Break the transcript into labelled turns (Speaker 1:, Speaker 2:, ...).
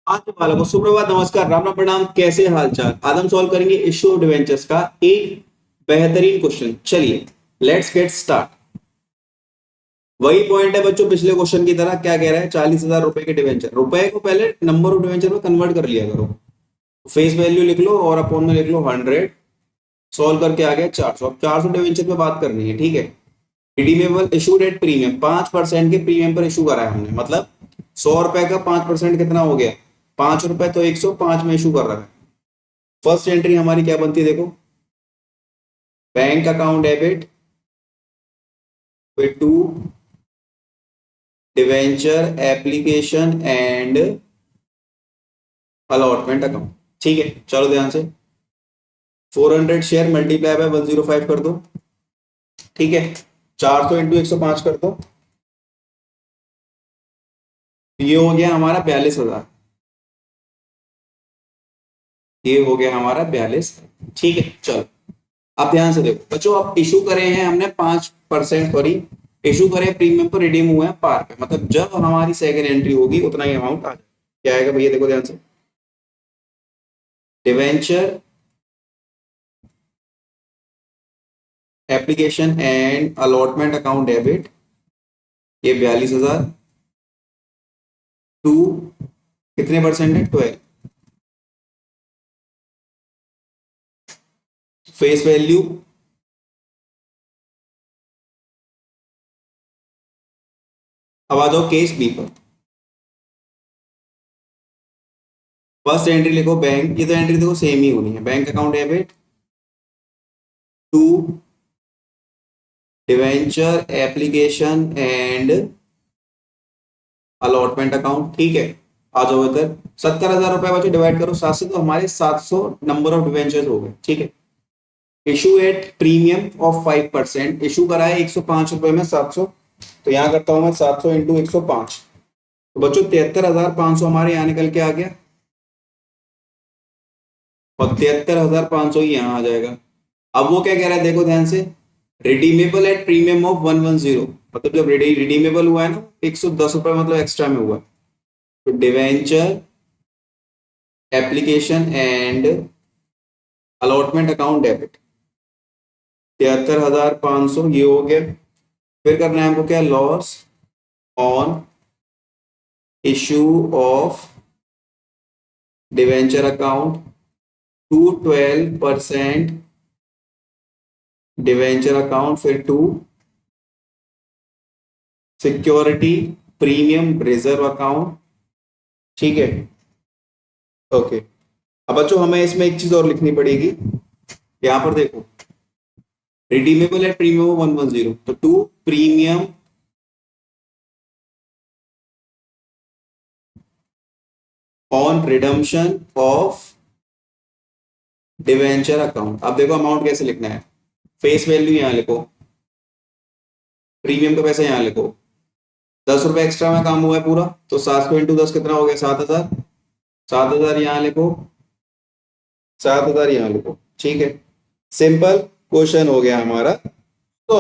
Speaker 1: आज के बालकों सुप्रभात, नमस्कार, राम राम, प्रणाम। कैसे हालचाल? आज हम सॉल्व करेंगे इश्यू डिवेंचर्स का एक बेहतरीन क्वेश्चन। चलिए लेट्स गेट स्टार्ट। वही पॉइंट है बच्चों, पिछले क्वेश्चन की तरह। क्या कह रहा है? 40,000 रुपए के डिवेंचर। रुपए को पहले नंबर ऑफ डिवेंचर में कन्वर्ट कर लिया करो। फेस वैल्यू लिख लो और अपॉन में लिख लो 100। सॉल्व करके आ गया 400। अब 400 डिवेंचर पे बात करनी है, ठीक है। रिडीमेबल इशूड एट प्रीमियम, 5% के प्रीमियम पर इशू करा है हमने। मतलब 100 रुपए का 5% कितना हो गया? 5 रुपए। तो 105 में इशू कर रहा है। फर्स्ट एंट्री हमारी क्या बनती है देखो। Bank account debit with two debenture application and allotment account. ठीक है, चलो ध्यान से। 400 शेयर मल्टीप्लाई बाय 105 कर दो। ठीक है, 400 इंटू 105 कर दो। ये हो गया हमारा 42,000। ये हो गया हमारा 42। ठीक है, चलो अब ध्यान से देखो बच्चों। अब इशू करे हैं हमने 5%, सॉरी, इशू करे प्रीमियम पर, रिडीम हुए हैं पार पे। मतलब जब हमारी सेकंड एंट्री होगी उतना ही अमाउंट आ जाएगा। क्या आएगा भैया? देखो ध्यान से। Debenture application and allotment account debit, ये 42,000 टू कितने परसेंट है? 12। फेस वैल्यू अब आ जाओ केस बी पर। फर्स्ट एंट्री लिखो बैंक। ये तो एंट्री देखो सेम ही होनी है। Bank account debit to debenture application and allotment account. ठीक है, आ जाओ इधर। 70,000 रुपए बच्चों डिवाइड करो 7 से, तो हमारे 700 नंबर ऑफ डिवेंचर्स हो गए। ठीक है, issue at premium of 5%। Issue करा है 105 रुपए में 700। तो यहां करता हूं मैं 700 इंटू 105। तो बच्चों 73,500 हमारे यहाँ निकल के आ गया। और 73,500 ही यहाँ आ जाएगा। अब वो क्या कह रहा है देखो ध्यान से। Redeemable at premium of 110। मतलब जब रिडीमेबल हुआ है ना, 110 रुपए मतलब एक्स्ट्रा में हुआ है। तो debenture application and allotment account debit 73,500 ये हो गया। फिर करना है हमको क्या? Loss on issue of debenture account to 12% debenture account, फिर to security premium reserve account. ठीक है, ओके। अब बच्चों हमें इसमें एक चीज और लिखनी पड़ेगी। यहां पर देखो, रिडीमेबल एट प्रीमियम 110, तो to premium on redemption of debenture account. अब देखो अमाउंट कैसे लिखना है। फेस वैल्यू यहां लिखो, प्रीमियम का पैसा यहां लिखो। 10 रुपए एक्स्ट्रा में काम हुआ है पूरा। तो 700 इंटू 10 कितना हो गया? 7,000। 7,000 यहां लिखो, 7,000 यहां लिखो। ठीक है, सिंपल क्वेश्चन हो गया हमारा। तो